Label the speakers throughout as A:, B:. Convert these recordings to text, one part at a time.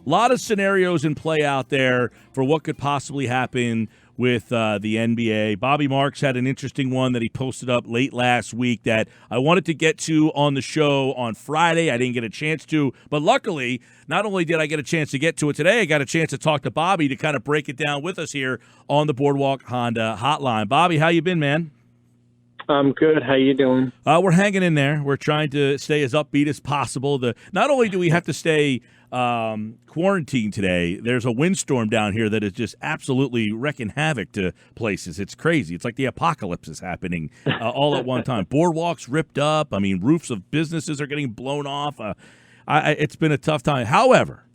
A: A lot of scenarios in play out there for what could possibly happen with the NBA. Bobby Marks had an interesting one that he posted up late last week that I wanted to get to on the show on Friday. I didn't get a chance to, but luckily, not only did I get a chance to get to it today, I got a chance to talk to Bobby to kind of break it down with us here on the Boardwalk Honda hotline. Bobby, how you been, man?
B: I'm good. How you doing?
A: We're hanging in there. We're trying to stay as upbeat as possible. Not only do we have to stay quarantined today, there's a windstorm down here that is just absolutely wrecking havoc to places. It's crazy. It's like the apocalypse is happening all at one time. Boardwalks ripped up. I mean, roofs of businesses are getting blown off. It's been a tough time. However,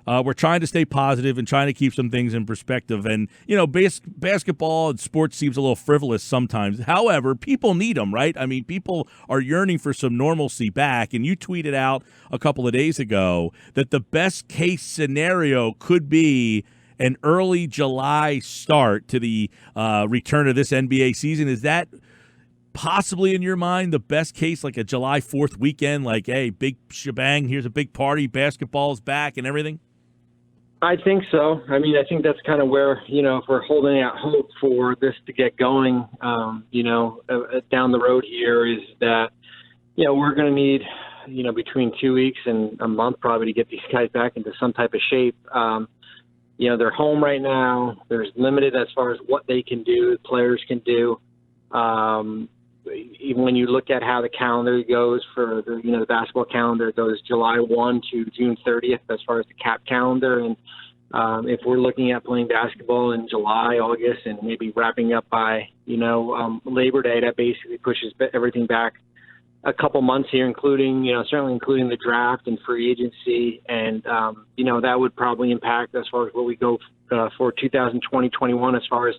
A: we're trying to stay positive and trying to keep some things in perspective. And, you know, basketball and sports seems a little frivolous sometimes. However, people need them, right? I mean, people are yearning for some normalcy back. And you tweeted out a couple of days ago that the best case scenario could be an early July start to the return of this NBA season. Is that possibly in your mind the best case, like a July 4th weekend, like, hey, big shebang, here's a big party, basketball's back and everything?
B: I think so. I mean, I think that's kind of where, if we're holding out hope for this to get going, down the road here is that, we're going to need, between 2 weeks and a month probably to get these guys back into some type of shape. They're home right now. There's limited as far as what they can do, players can do. Even when you look at how the calendar goes for the basketball calendar, it goes July 1 to June 30th as far as the cap calendar. And if we're looking at playing basketball in July, August, and maybe wrapping up by, Labor Day, that basically pushes everything back a couple months here, including, certainly including the draft and free agency. And, that would probably impact as far as what we go for 2020-21 as far as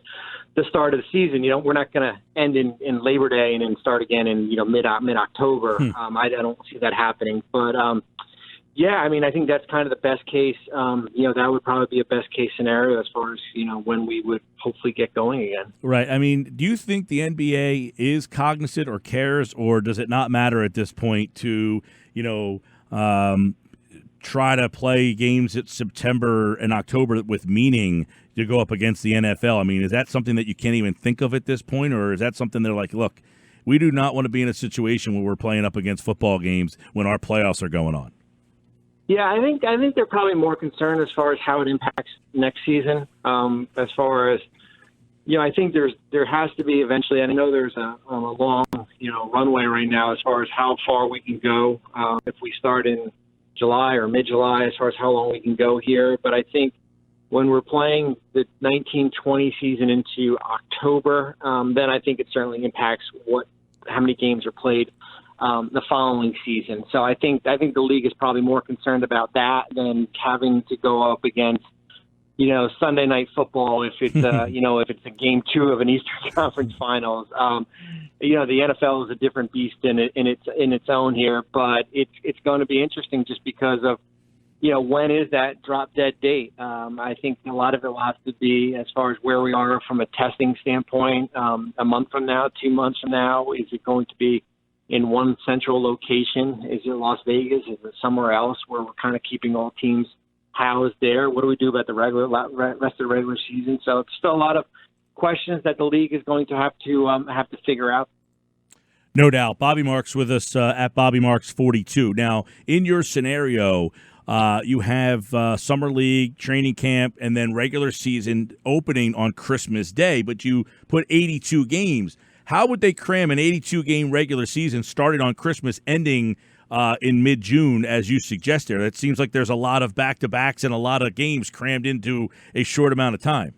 B: the start of the season. We're not going to end in Labor Day and then start again in, mid-October. I don't see that happening. But, I think that's kind of the best case. That would probably be a best case scenario as far as, when we would hopefully get going again.
A: Right. I mean, do you think the NBA is cognizant or cares, or does it not matter at this point to, try to play games at September and October with meaning to go up against the NFL? I mean, is that something that you can't even think of at this point, or is that something they're like, look, we do not want to be in a situation where we're playing up against football games when our playoffs are going on?
B: Yeah, I think they're probably more concerned as far as how it impacts next season. As far as, I think there has to be eventually, and I know there's a long, runway right now as far as how far we can go if we start in July or mid-July as far as how long we can go here. But I think when we're playing the 1920 season into October, then I think it certainly impacts how many games are played the following season. So I think the league is probably more concerned about that than having to go up against, Sunday night football if it's if it's a game 2 of an Eastern Conference Finals. The NFL is a different beast in its own here, but it's going to be interesting just because of when is that drop dead date. I think a lot of it will have to be as far as where we are from a testing standpoint. A month from now, 2 months from now, is it going to be in one central location? Is it Las Vegas? Is it somewhere else where we're kind of keeping all teams housed there? What do we do about the rest of the regular season? So it's still a lot of questions that the league is going to have to figure out.
A: No doubt. Bobby Marks with us at Bobby Marks 42. Now, in your scenario, you have summer league, training camp, and then regular season opening on Christmas Day, but you put 82 games. How would they cram an 82-game regular season starting on Christmas, ending in mid-June, as you suggest there? It seems like there's a lot of back-to-backs and a lot of games crammed into a short amount of time.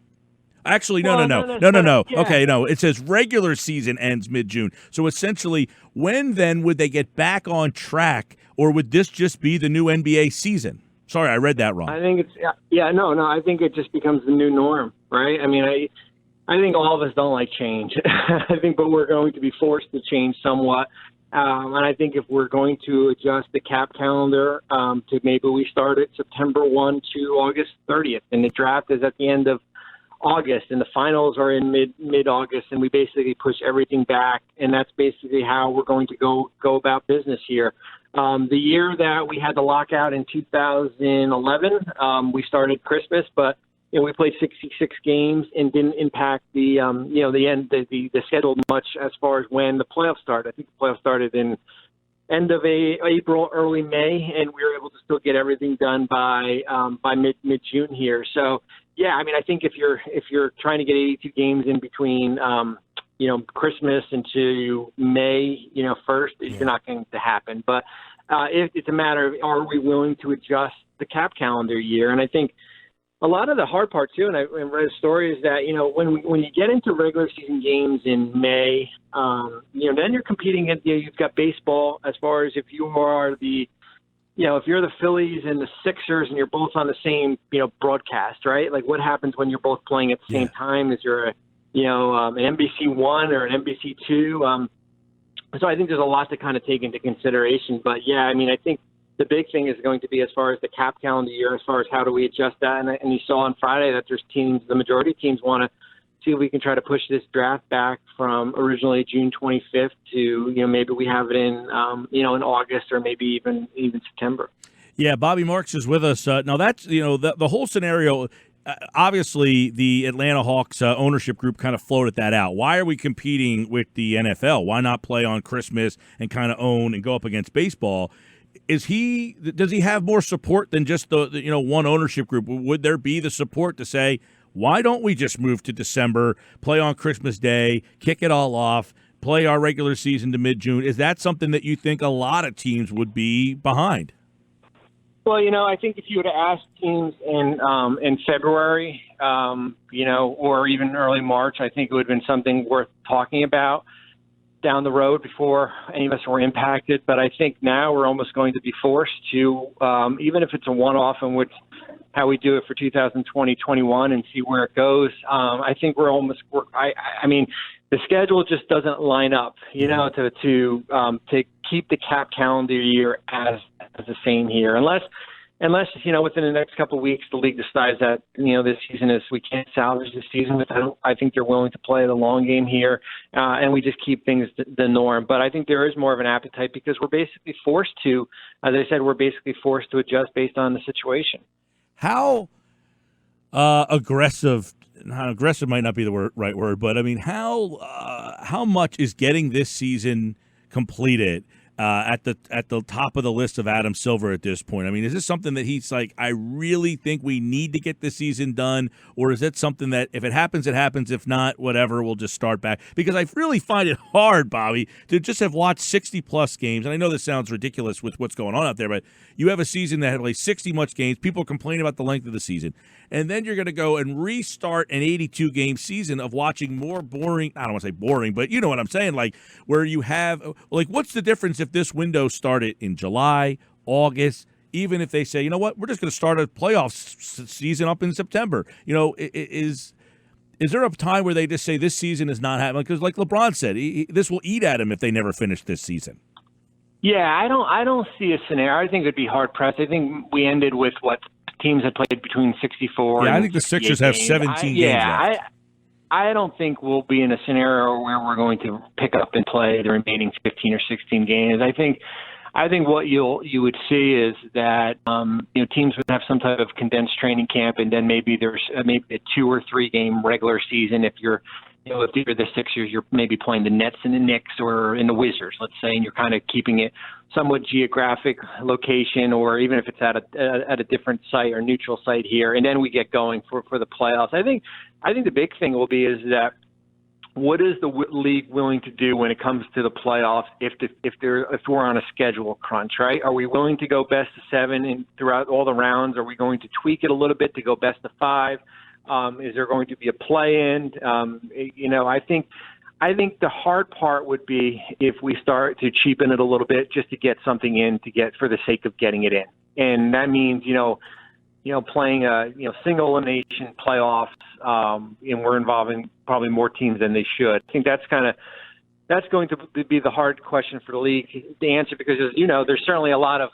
A: Actually, no.
B: Yeah.
A: Okay, no. It says regular season ends mid-June. So essentially, when then would they get back on track, or would this just be the new NBA season? Sorry, I read that wrong.
B: I think I think it just becomes the new norm, right? I mean, I think all of us don't like change. but we're going to be forced to change somewhat. And I think if we're going to adjust the cap calendar to maybe we start at September 1 to August 30th, and the draft is at the end of August, and the finals are in mid-August, and we basically push everything back, and that's basically how we're going to go about business here. The year that we had the lockout in 2011, we started Christmas, but we played 66 games and didn't impact the schedule much as far as when the playoffs started. I think the playoffs started in end of April, early May, and we were able to still get everything done by mid June here. So yeah, I mean, I think if you're trying to get 82 games in between Christmas into May 1st, it's not going to happen. But it's a matter of, are we willing to adjust the cap calendar year? And I think a lot of the hard part too, and I read a story, is that when you get into regular season games in May, then you're competing at you've got baseball. As far as if you are if you're the Phillies and the Sixers and you're both on the same broadcast, right? Like, what happens when you're both playing at the same time? Is there an NBC One or an NBC Two? So I think there's a lot to kind of take into consideration. But yeah, I mean, I think the big thing is going to be as far as the cap calendar year, as far as how do we adjust that. And you saw on Friday that there's teams, the majority of teams want to see if we can try to push this draft back from originally June 25th to, maybe we have it in, in August or maybe even September.
A: Yeah, Bobby Marks is with us. Now that's, the whole scenario. Obviously, the Atlanta Hawks ownership group kind of floated that out. Why are we competing with the NFL? Why not play on Christmas and kind of own and go up against baseball? Does he have more support than just the one ownership group? Would there be the support to say, why don't we just move to December, play on Christmas Day, kick it all off, play our regular season to mid-June? Is that something that you think a lot of teams would be behind?
B: Well, I think if you would have asked teams in February, or even early March, I think it would have been something worth talking about down the road before any of us were impacted. But I think now we're almost going to be forced to, even if it's a one-off in which how we do it for 2020-21 and see where it goes. I think I mean, the schedule just doesn't line up, to keep the cap calendar year as the same here, unless within the next couple of weeks the league decides that this season we can't salvage this season. I think they're willing to play the long game here, and we just keep things the norm. But I think there is more of an appetite because we're basically forced to, as I said, adjust based on the situation.
A: How aggressive? Aggressive might not be the right word, but I mean, how much is getting this season completed at the top of the list of Adam Silver at this point? I mean, is this something that he's like, I really think we need to get this season done, or is it something that if it happens, it happens. If not, whatever, we'll just start back? Because I really find it hard, Bobby, to just have watched 60-plus games, and I know this sounds ridiculous with what's going on out there, but you have a season that had like 60-much games. People complain about the length of the season, and then you're going to go and restart an 82-game season of watching more boring, I don't want to say boring, but you know what I'm saying, like where you have, like, what's the difference if this window started in July, August, even if they say, you know what, we're just going to start a playoff season up in September? Is there a time where they just say this season is not happening? Because like LeBron said, this will eat at him if they never finish this season.
B: Yeah, I don't see a scenario. I think it'd be hard pressed. I think we ended with what teams had played between 64.
A: Yeah, I think the Sixers have 17 games left.
B: I don't think we'll be in a scenario where we're going to pick up and play the remaining 15 or 16 games. I think what you would see is that teams would have some type of condensed training camp, and then maybe there's maybe a 2 or 3 game regular season. If you're if you're the Sixers, you're maybe playing the Nets and the Knicks or in the Wizards, let's say, and you're kind of keeping it somewhat geographic location, or even if it's at a different site or neutral site here, and then we get going for the playoffs. I think the big thing will be is that what is the league willing to do when it comes to the playoffs if we're on a schedule crunch, right? Are we willing to go best of 7 throughout all the rounds? Are we going to tweak it a little bit to go best of 5? Is there going to be a play-in? I think the hard part would be if we start to cheapen it a little bit just to get something in for the sake of getting it in, and that means playing a single elimination playoffs, and we're involving probably more teams than they should. I think that's going to be the hard question for the league to answer, because there's certainly a lot of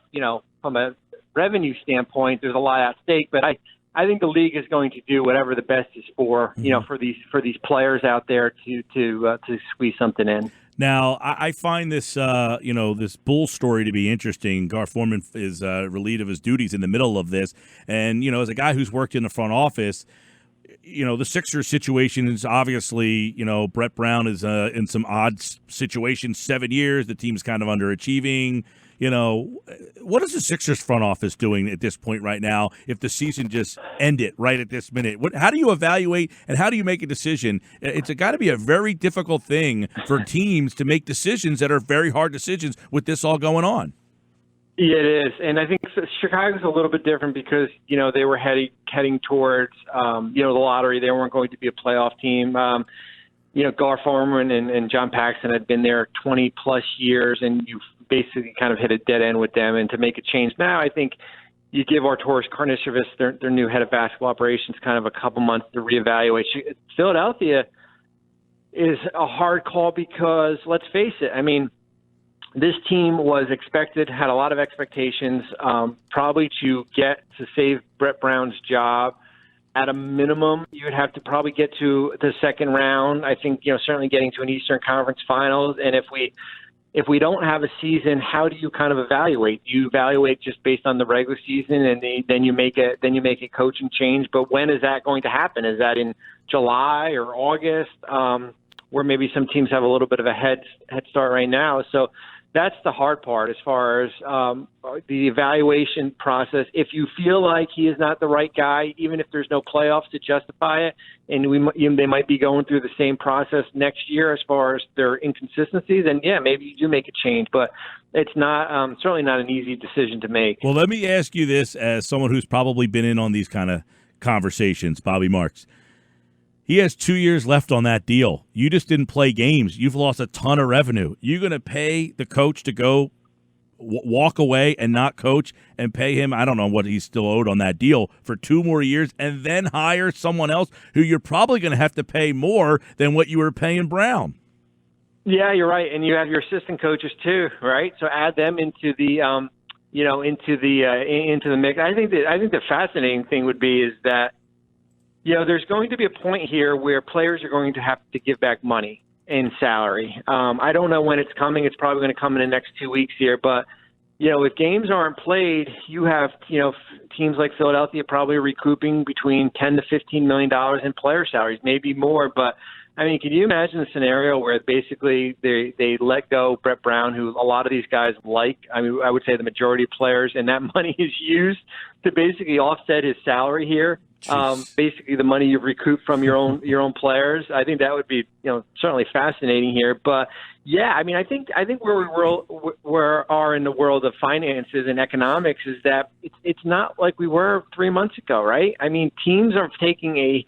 B: from a revenue standpoint, there's a lot at stake, but I think the league is going to do whatever the best is for for these players out there to squeeze something in.
A: Now, I find this, this Bull story to be interesting. Gar Forman is relieved of his duties in the middle of this. And, as a guy who's worked in the front office, the Sixers situation is obviously, Brett Brown is in some odd situations, 7 years. The team's kind of underachieving. What is the Sixers front office doing at this point right now if the season just ended right at this minute? How do you evaluate and how do you make a decision? It's got to be a very difficult thing for teams to make decisions that are very hard decisions with this all going on.
B: Yeah, it is. And I think Chicago's a little bit different because, they were heading towards, the lottery. They weren't going to be a playoff team. Gar Forman and John Paxson had been there 20-plus years, and you've basically kind of hit a dead end with them. And to make a change now, I think you give Arturas Karnisovas, their new head of basketball operations, kind of a couple months to reevaluate. Philadelphia is a hard call because, let's face it, I mean, this team was had a lot of expectations, probably to save Brett Brown's job. At a minimum, you would have to probably get to the second round. I think, certainly getting to an Eastern Conference Finals. And if we don't have a season, how do you kind of evaluate? Do you evaluate just based on the regular season, and then you make a coaching change? But when is that going to happen? Is that in July or August, where maybe some teams have a little bit of a head start right now? So that's the hard part as far as the evaluation process. If you feel like he is not the right guy, even if there's no playoffs to justify it, and they might be going through the same process next year as far as their inconsistencies, then yeah, maybe you do make a change. But it's not certainly not an easy decision to make.
A: Well, let me ask you this as someone who's probably been in on these kind of conversations, Bobby Marks. He has 2 years left on that deal. You just didn't play games. You've lost a ton of revenue. You're going to pay the coach to go walk away and not coach and pay him, I don't know what he's still owed on that deal, for 2 more years and then hire someone else who you're probably going to have to pay more than what you were paying Brown.
B: Yeah, you're right. And you have your assistant coaches too, right? So add them into the into the mix. I think the fascinating thing would be is that there's going to be a point here where players are going to have to give back money in salary. I don't know when it's coming. It's probably going to come in the next 2 weeks here. But, if games aren't played, you have, teams like Philadelphia probably recouping between $10 to $15 million in player salaries, maybe more. But, I mean, can you imagine a scenario where basically they let go Brett Brown, who a lot of these guys like? I mean, I would say the majority of players, and that money is used to basically offset his salary here. Basically the money you've recouped from your own players. I think that would be, certainly fascinating here. But yeah, I mean, I think where we are in the world of finances and economics is that it's not like we were 3 months ago, right? I mean, teams are taking a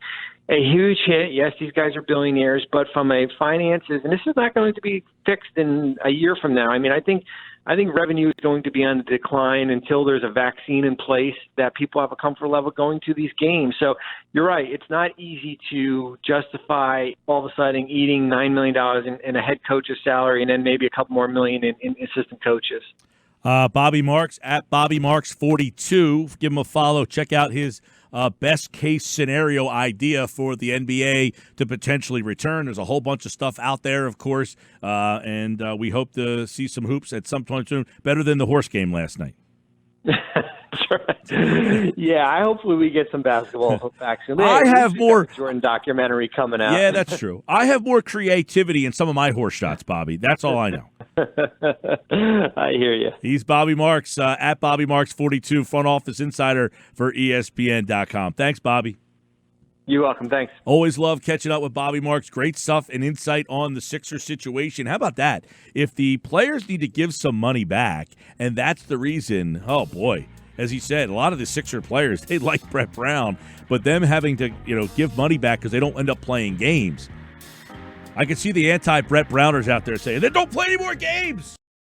B: huge hit. Yes, these guys are billionaires, but from a finances, and this is not going to be fixed in a year from now. I mean, I think revenue is going to be on the decline until there's a vaccine in place that people have a comfort level going to these games. So you're right. It's not easy to justify all of a sudden eating $9 million in a head coach's salary and then maybe a couple more million in assistant coaches.
A: Bobby Marks at Bobby Marks 42. Give him a follow. Check out his best case scenario idea for the NBA to potentially return. There's a whole bunch of stuff out there, of course, and we hope to see some hoops at some point soon. Better than the horse game last night.
B: Yeah, hopefully we get some basketball action.
A: I have more
B: Jordan documentary coming out.
A: Yeah, that's true. I have more creativity in some of my horse shots, Bobby. That's all I know.
B: I hear you.
A: He's Bobby Marks at Bobby Marks 42, front office insider for ESPN.com. Thanks, Bobby.
B: You're welcome. Thanks.
A: Always love catching up with Bobby Marks. Great stuff and insight on the Sixers situation. How about that? If the players need to give some money back, and that's the reason, oh boy, as he said, a lot of the Sixer players, they like Brett Brown, but them having to, give money back because they don't end up playing games. I can see the anti-Brett Browners out there saying, they don't play any more games.